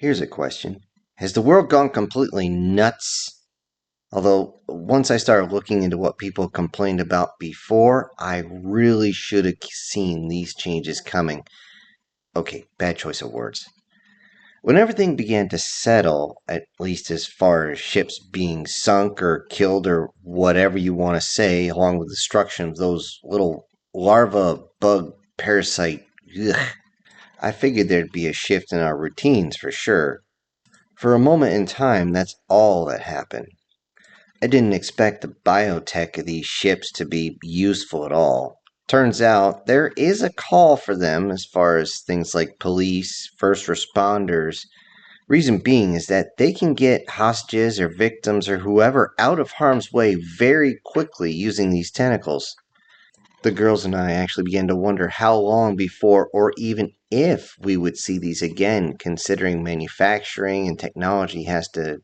Here's a question. Has the world gone completely nuts? Although, once I started looking into what people complained about before, I really should have seen these changes coming. Okay, bad choice of words. When everything began to settle, at least as far as ships being sunk or killed or whatever you want to say, along with the destruction of those little larva bug parasite, ugh, I figured there'd be a shift in our routines for sure. For a moment in time, that's all that happened. I didn't expect the biotech of these ships to be useful at all. Turns out there is a call for them as far as things like police, first responders. Reason being is that they can get hostages or victims or whoever out of harm's way very quickly using these tentacles. The girls and I actually began to wonder how long before or even if we would see these again, considering manufacturing and technology has to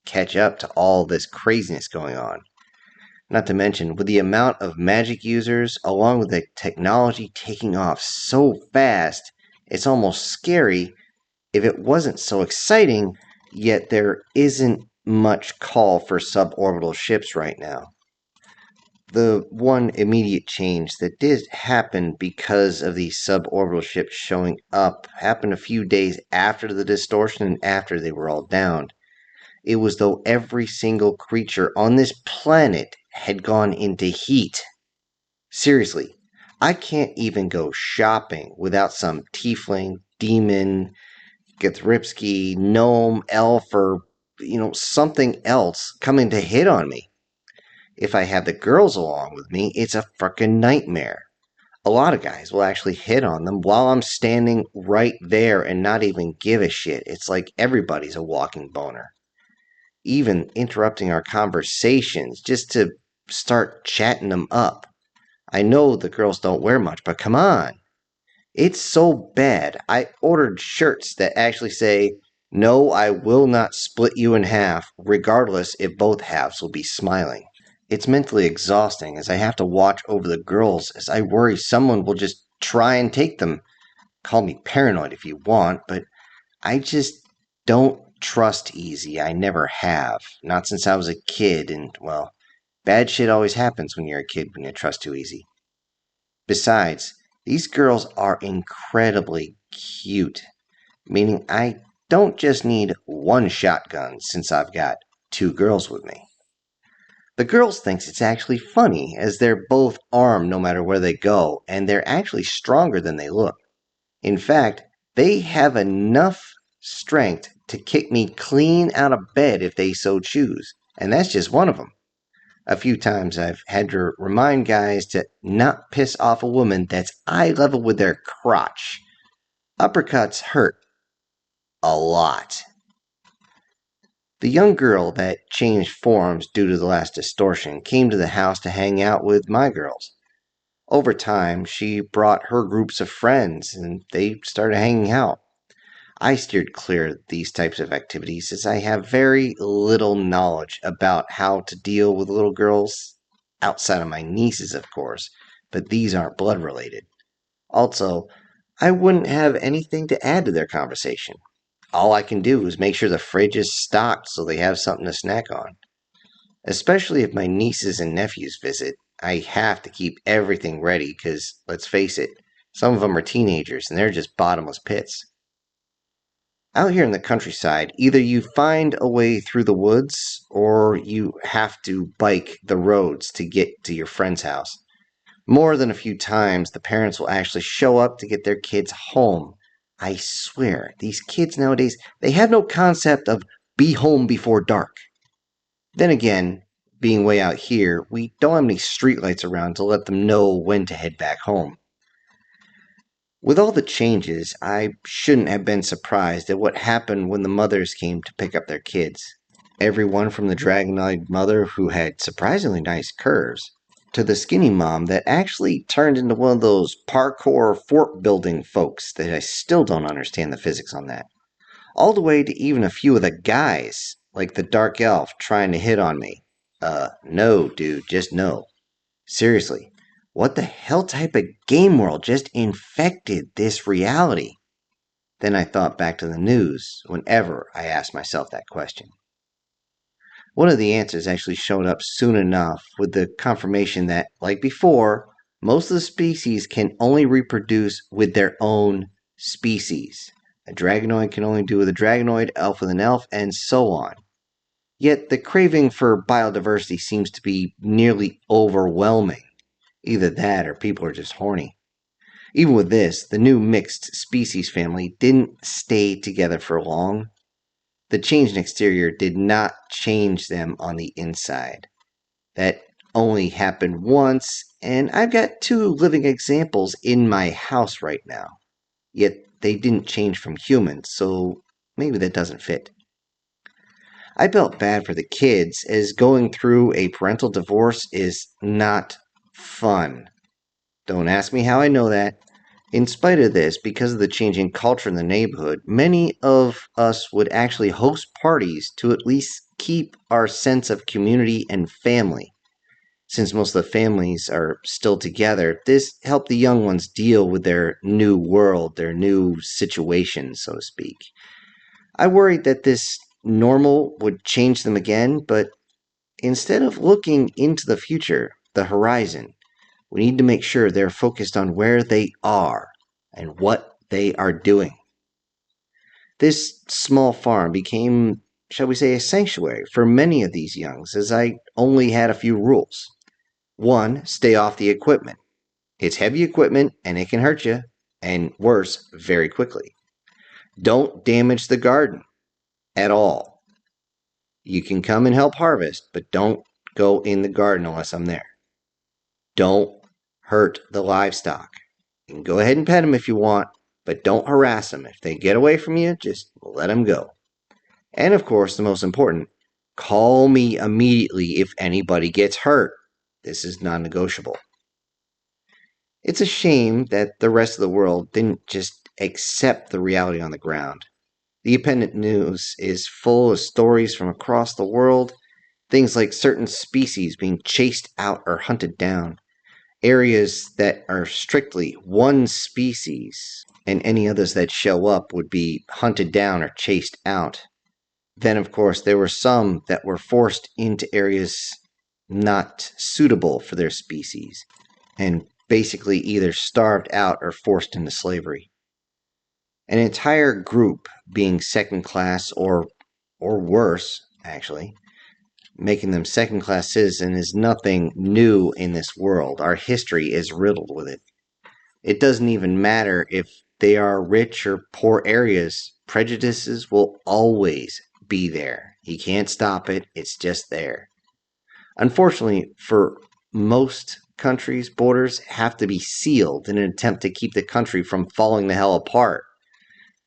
catch up to all this craziness going on. Not to mention, with the amount of magic users, along with the technology taking off so fast, it's almost scary if it wasn't so exciting, yet there isn't much call for suborbital ships right now. The one immediate change that did happen because of these suborbital ships showing up happened a few days after the distortion and after they were all downed. It was though every single creature on this planet had gone into heat. Seriously, I can't even go shopping without some tiefling, demon, Guthripsky, gnome, elf, or, something else coming to hit on me. If I have the girls along with me, it's a frickin' nightmare. A lot of guys will actually hit on them while I'm standing right there and not even give a shit. It's like everybody's a walking boner. Even interrupting our conversations just to start chatting them up. I know the girls don't wear much, but come on. It's so bad. I ordered shirts that actually say, "No, I will not split you in half, regardless if both halves will be smiling." It's mentally exhausting as I have to watch over the girls as I worry someone will just try and take them. Call me paranoid if you want, but I just don't trust easy. I never have. Not since I was a kid, and, well, bad shit always happens when you're a kid when you trust too easy. Besides, these girls are incredibly cute, meaning I don't just need one shotgun since I've got two girls with me. The girls thinks it's actually funny as they're both armed no matter where they go, and they're actually stronger than they look. In fact, they have enough strength to kick me clean out of bed if they so choose, and that's just one of them. A few times I've had to remind guys to not piss off a woman that's eye level with their crotch. Uppercuts hurt a lot. The young girl that changed forms due to the last distortion came to the house to hang out with my girls. Over time, she brought her groups of friends and they started hanging out. I steered clear of these types of activities as I have very little knowledge about how to deal with little girls, outside of my nieces, of course, but these aren't blood related. Also, I wouldn't have anything to add to their conversation. All I can do is make sure the fridge is stocked so they have something to snack on. Especially if my nieces and nephews visit, I have to keep everything ready because, let's face it, some of them are teenagers and they're just bottomless pits. Out here in the countryside, either you find a way through the woods or you have to bike the roads to get to your friend's house. More than a few times, the parents will actually show up to get their kids home. I swear, these kids nowadays, they have no concept of be home before dark. Then again, being way out here, we don't have any streetlights around to let them know when to head back home. With all the changes, I shouldn't have been surprised at what happened when the mothers came to pick up their kids. Everyone from the dragon-eyed mother who had surprisingly nice curves, to the skinny mom that actually turned into one of those parkour fort building folks that I still don't understand the physics on that. All the way to even a few of the guys, like the dark elf trying to hit on me. No, dude, just no. Seriously, what the hell type of game world just infected this reality? Then I thought back to the news whenever I asked myself that question. One of the answers actually showed up soon enough with the confirmation that, like before, most of the species can only reproduce with their own species. A dragonoid can only do with a dragonoid, elf with an elf, and so on. Yet the craving for biodiversity seems to be nearly overwhelming. Either that or people are just horny. Even with this, the new mixed species family didn't stay together for long. The change in exterior did not change them on the inside. That only happened once, and I've got 2 living examples in my house right now. Yet they didn't change from humans, so maybe that doesn't fit. I felt bad for the kids, as going through a parental divorce is not fun. Don't ask me how I know that. In spite of this, because of the changing culture in the neighborhood, many of us would actually host parties to at least keep our sense of community and family. Since most of the families are still together, this helped the young ones deal with their new world, their new situation, so to speak. I worried that this normal would change them again, but instead of looking into the future, the horizon, we need to make sure they're focused on where they are and what they are doing. This small farm became, shall we say, a sanctuary for many of these youngs, as I only had a few rules. 1, stay off the equipment. It's heavy equipment and it can hurt you, and worse, very quickly. Don't damage the garden at all. You can come and help harvest, but don't go in the garden unless I'm there. Don't hurt the livestock. You can go ahead and pet them if you want, but don't harass them. If they get away from you, just let them go. And of course, the most important, call me immediately if anybody gets hurt. This is non-negotiable. It's a shame that the rest of the world didn't just accept the reality on the ground. The independent news is full of stories from across the world, things like certain species being chased out or hunted down, areas that are strictly one species, and any others that show up would be hunted down or chased out. Then, of course, there were some that were forced into areas not suitable for their species, and basically either starved out or forced into slavery. An entire group being second class or worse, actually, making them second class citizen is nothing new in this world. Our history is riddled with it. It doesn't even matter if they are rich or poor areas. Prejudices will always be there. You can't stop it. It's just there. Unfortunately, for most countries, borders have to be sealed in an attempt to keep the country from falling the hell apart.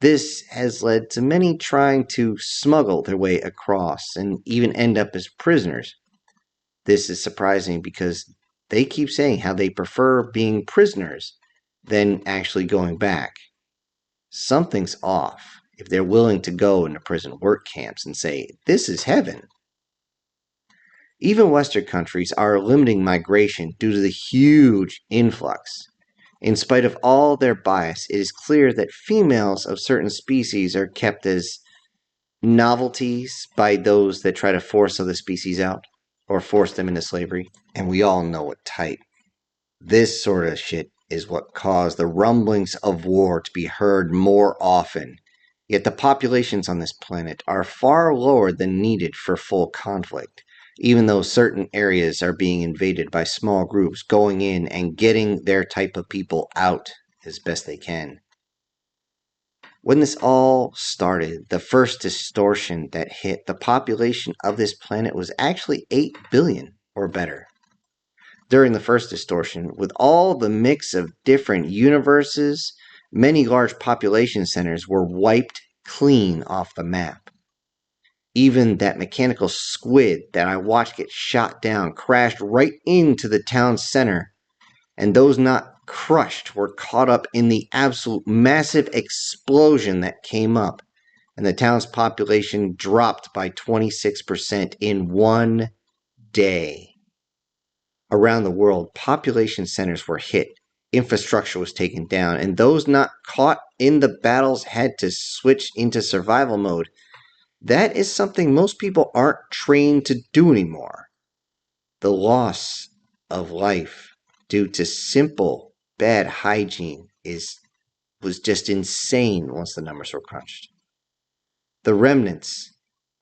This has led to many trying to smuggle their way across and even end up as prisoners. This is surprising because they keep saying how they prefer being prisoners than actually going back. Something's off if they're willing to go into prison work camps and say, this is heaven. Even Western countries are limiting migration due to the huge influx. In spite of all their bias, it is clear that females of certain species are kept as novelties by those that try to force other species out or force them into slavery. And we all know what type. This sort of shit is what caused the rumblings of war to be heard more often. Yet the populations on this planet are far lower than needed for full conflict, even though certain areas are being invaded by small groups going in and getting their type of people out as best they can. When this all started, the first distortion that hit the population of this planet was actually 8 billion or better. During the first distortion, with all the mix of different universes, many large population centers were wiped clean off the map. Even that mechanical squid that I watched get shot down crashed right into the town's center, and those not crushed were caught up in the absolute massive explosion that came up, and the town's population dropped by 26% in one day. Around the world, population centers were hit, infrastructure was taken down, and those not caught in the battles had to switch into survival mode. That is something most people aren't trained to do anymore. The loss of life due to simple bad hygiene was just insane once the numbers were crunched. The remnants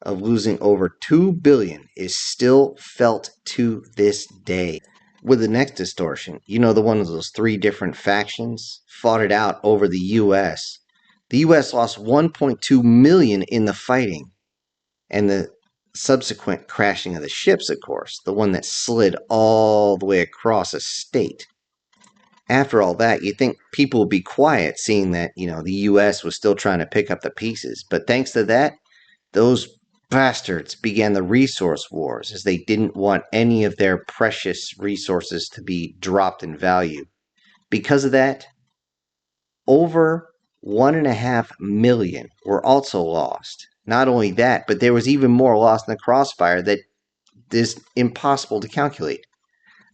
of losing over 2 billion is still felt to this day. With the next distortion, the one of those three different factions fought it out over the US. The US lost 1.2 million in the fighting, and the subsequent crashing of the ships, of course, the one that slid all the way across a state. After all that, you'd think people would be quiet seeing that, the US was still trying to pick up the pieces. But thanks to that, those bastards began the resource wars, as they didn't want any of their precious resources to be dropped in value. Because of that, over 1.5 million were also lost. Not only that, but there was even more lost in the crossfire that is impossible to calculate.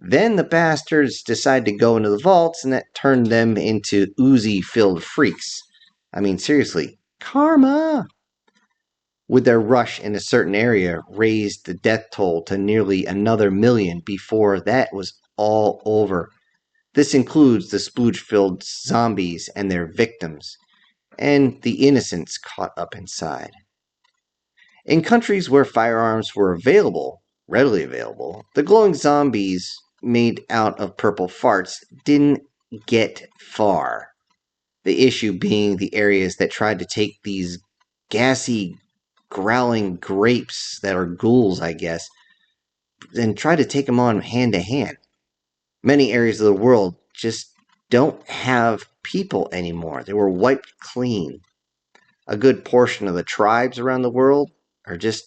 Then the bastards decided to go into the vaults, and that turned them into Uzi-filled freaks. I mean, seriously, karma! With their rush in a certain area raised the death toll to nearly another million before that was all over. This includes the splooge-filled zombies and their victims, and the innocents caught up inside. In countries where firearms were readily available, the glowing zombies made out of purple farts didn't get far. The issue being the areas that tried to take these gassy, growling grapes that are ghouls, I guess, and try to take them on hand to hand. Many areas of the world just don't have people anymore. They were wiped clean. A good portion of the tribes around the world are just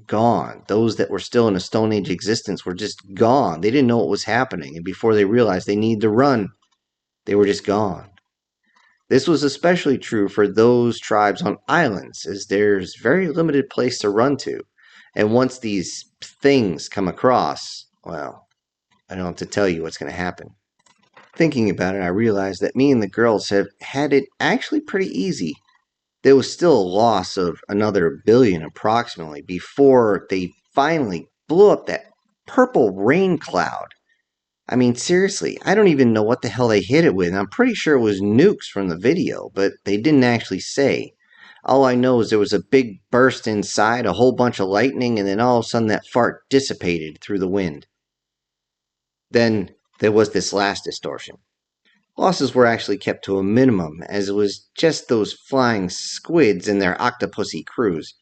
gone. Those that were still in a Stone Age existence were just gone. They didn't know what was happening, and before they realized they needed to run, they were just gone. This was especially true for those tribes on islands, as there's very limited place to run to. And once these things come across, well, I don't have to tell you what's going to happen. Thinking about it, I realized that me and the girls have had it actually pretty easy. There was still a loss of another billion approximately before they finally blew up that purple rain cloud. I mean, seriously, I don't even know what the hell they hit it with. I'm pretty sure it was nukes from the video, but they didn't actually say. All I know is there was a big burst inside, a whole bunch of lightning, and then all of a sudden that fart dissipated through the wind. Then there was this last distortion. Losses were actually kept to a minimum, as it was just those flying squids and their octopussy crews.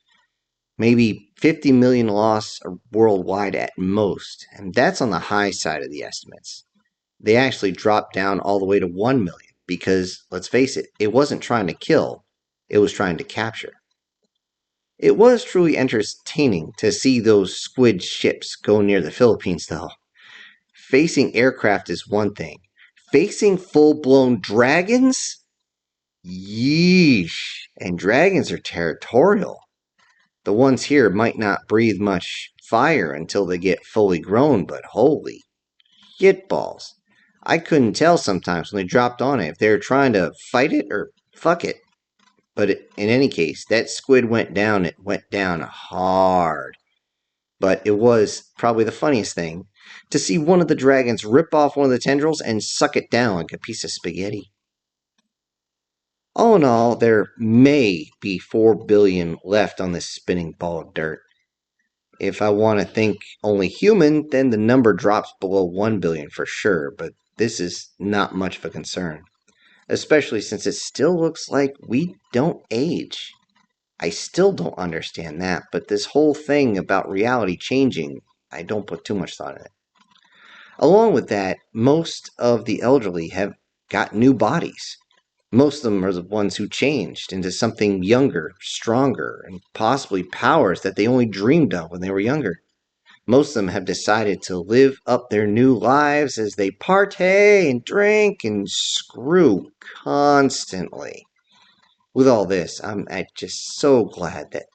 Maybe 50 million lost worldwide at most, and that's on the high side of the estimates. They actually dropped down all the way to 1 million, because, let's face it wasn't trying to kill, it was trying to capture. It was truly entertaining to see those squid ships go near the Philippines, though. Facing aircraft is one thing. Facing full-blown dragons? Yeesh. And dragons are territorial. The ones here might not breathe much fire until they get fully grown, but holy shitballs. I couldn't tell sometimes when they dropped on it if they were trying to fight it or fuck it. But in any case, that squid went down. It went down hard. But it was probably the funniest thing to see one of the dragons rip off one of the tendrils and suck it down like a piece of spaghetti. All in all, there may be 4 billion left on this spinning ball of dirt. If I want to think only human, then the number drops below 1 billion for sure, but this is not much of a concern, especially since it still looks like we don't age. I still don't understand that, but this whole thing about reality changing, I don't put too much thought in it. Along with that, most of the elderly have got new bodies. Most of them are the ones who changed into something younger, stronger, and possibly powers that they only dreamed of when they were younger. Most of them have decided to live up their new lives as they partay and drink and screw constantly. With all this, I'm just so glad that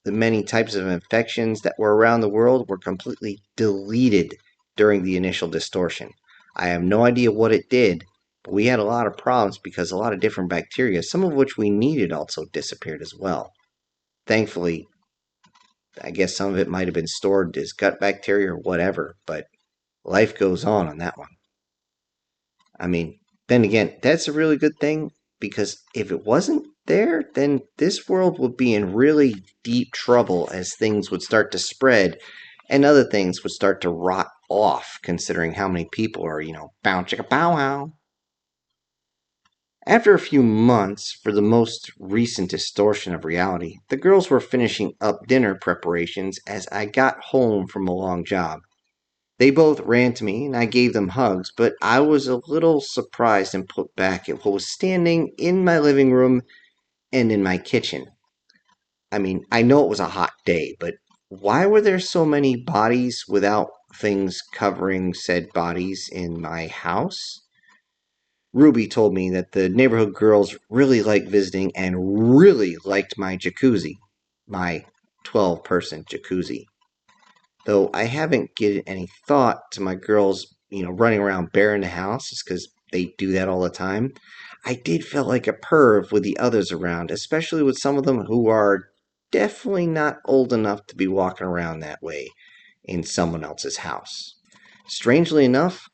the many types of infections that were around the world were completely deleted during the initial distortion. I have no idea what it did, we had a lot of problems because a lot of different bacteria, some of which we needed, also disappeared as well. Thankfully, I guess some of it might have been stored as gut bacteria or whatever, but life goes on that one. I mean, then again, that's a really good thing because if it wasn't there, then this world would be in really deep trouble as things would start to spread and other things would start to rot off, considering how many people are, bow chicka bow wow. After a few months, for the most recent distortion of reality, the girls were finishing up dinner preparations as I got home from a long job. They both ran to me and I gave them hugs, but I was a little surprised and put back at what was standing in my living room and in my kitchen. I mean, I know it was a hot day, but why were there so many bodies without things covering said bodies in my house? Ruby told me that the neighborhood girls really liked visiting and really liked my jacuzzi, my 12-person jacuzzi. Though I haven't given any thought to my girls, running around bare in the house, just because they do that all the time. I did feel like a perv with the others around, especially with some of them who are definitely not old enough to be walking around that way in someone else's house. Strangely enough,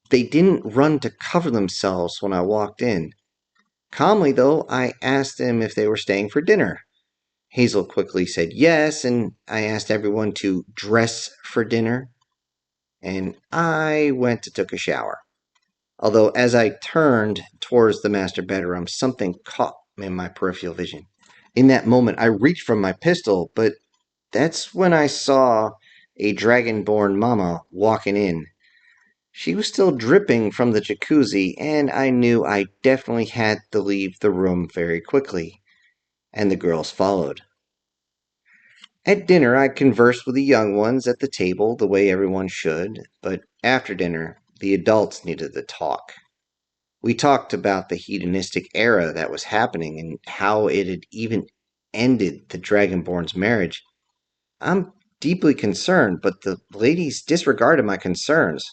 they didn't run to cover themselves when I walked in. Calmly, though, I asked them if they were staying for dinner. Hazel quickly said yes, and I asked everyone to dress for dinner, and I went to take a shower. Although, as I turned towards the master bedroom, something caught in my peripheral vision. In that moment, I reached for my pistol, but that's when I saw a dragonborn mama walking in. She was still dripping from the jacuzzi, and I knew I definitely had to leave the room very quickly, and the girls followed. At dinner, I conversed with the young ones at the table the way everyone should, but after dinner, the adults needed to talk. We talked about the hedonistic era that was happening and how it had even ended the Dragonborn's marriage. I'm deeply concerned, but the ladies disregarded my concerns.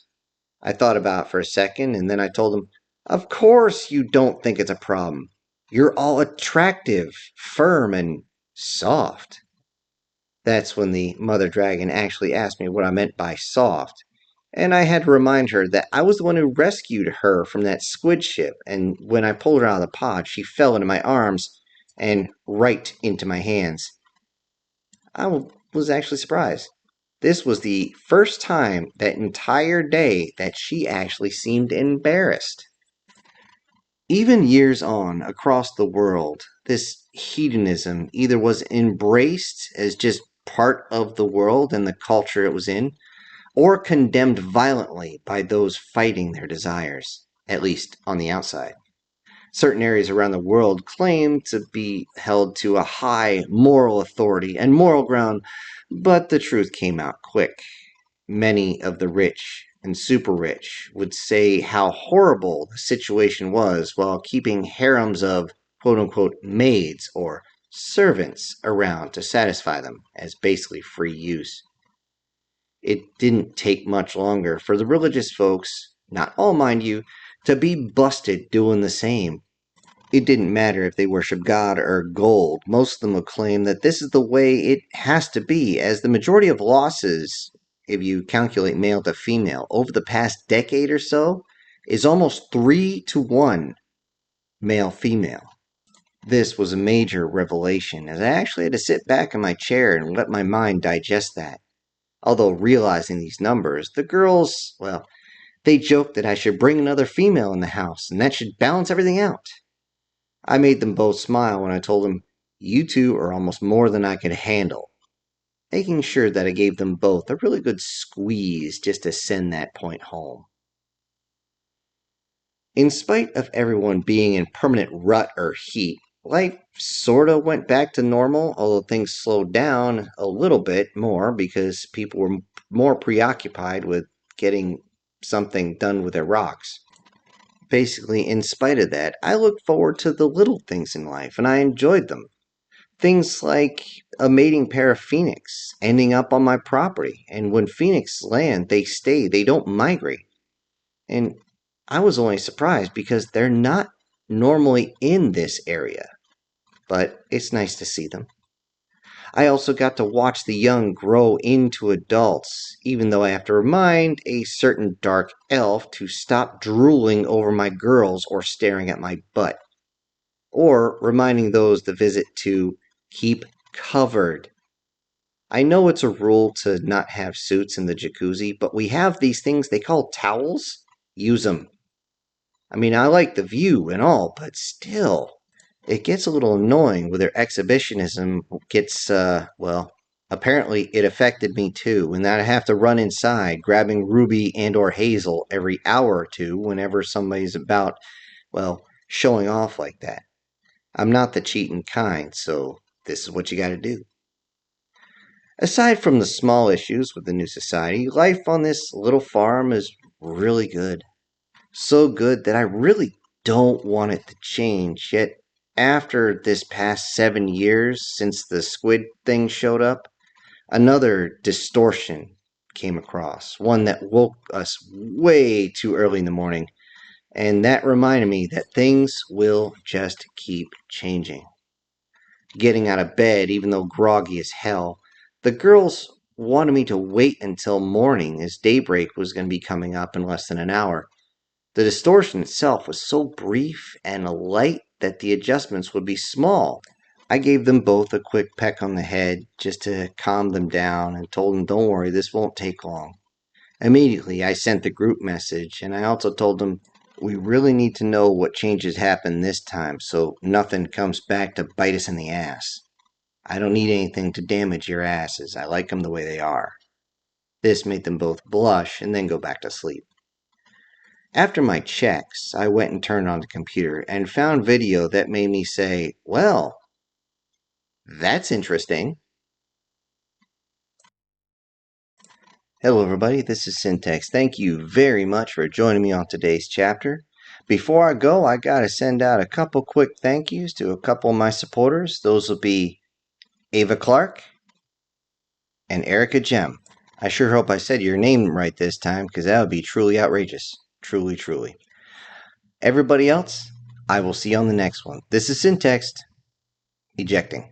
I thought about it for a second, and then I told them, "Of course you don't think it's a problem. You're all attractive, firm, and soft." That's when the mother dragon actually asked me what I meant by soft. And I had to remind her that I was the one who rescued her from that squid ship, and when I pulled her out of the pod, she fell into my arms and right into my hands. Was actually surprised. This was the first time that entire day that she actually seemed embarrassed. Even years on, across the world, this hedonism either was embraced as just part of the world and the culture it was in, or condemned violently by those fighting their desires, at least on the outside. Certain areas around the world claim to be held to a high moral authority and moral ground, but the truth came out quick. Many of the rich and super rich would say how horrible the situation was while keeping harems of quote unquote maids or servants around to satisfy them as basically free use. It didn't take much longer for the religious folks, not all mind you, to be busted doing the same. It didn't matter if they worship God or gold. Most of them would claim that this is the way it has to be, as the majority of losses, if you calculate male to female, over the past decade or so, is almost 3-1 male female. This was a major revelation, as I actually had to sit back in my chair and let my mind digest that. Although realizing these numbers, the girls, well, they joked that I should bring another female in the house, and that should balance everything out. I made them both smile when I told them, "You two are almost more than I could handle," making sure that I gave them both a really good squeeze just to send that point home. In spite of everyone being in permanent rut or heat, life sorta went back to normal, although things slowed down a little bit more because people were more preoccupied with getting something done with their rocks. Basically, in spite of that, I looked forward to the little things in life and I enjoyed them. Things like a mating pair of phoenix ending up on my property, and when phoenix land, they stay, they don't migrate. And I was only surprised because they're not normally in this area, but it's nice to see them. I also got to watch the young grow into adults, even though I have to remind a certain dark elf to stop drooling over my girls or staring at my butt, or reminding those that visit to keep covered. I know it's a rule to not have suits in the jacuzzi, but we have these things they call towels. Use them. I mean, I like the view and all, but still, it gets a little annoying with their exhibitionism. Well, apparently it affected me too, and that I have to run inside grabbing Ruby and or Hazel every hour or two whenever somebody's about, well, showing off like that. I'm not the cheating kind, so this is what you gotta do. Aside from the small issues with the new society, life on this little farm is really good. So good that I really don't want it to change. Yet, after this past 7 years since the squid thing showed up, another distortion came across, one that woke us way too early in the morning, and that reminded me that things will just keep changing. Getting out of bed, even though groggy as hell, the girls wanted me to wait until morning as daybreak was going to be coming up in less than an hour. The distortion itself was so brief and light that the adjustments would be small. I gave them both a quick peck on the head just to calm them down and told them, don't worry, this won't take long. Immediately, I sent the group message and I also told them, we really need to know what changes happen this time so nothing comes back to bite us in the ass. I don't need anything to damage your asses. I like them the way they are. This made them both blush and then go back to sleep. After my checks, I went and turned on the computer and found video that made me say, well, that's interesting. Hello, everybody. This is Syntax. Thank you very much for joining me on today's chapter. Before I go, I got to send out a couple quick thank yous to a couple of my supporters. Those will be Ava Clark and Erica Gem. I sure hope I said your name right this time because that would be truly outrageous. Truly, truly. Everybody else, I will see you on the next one. This is Syntax, ejecting.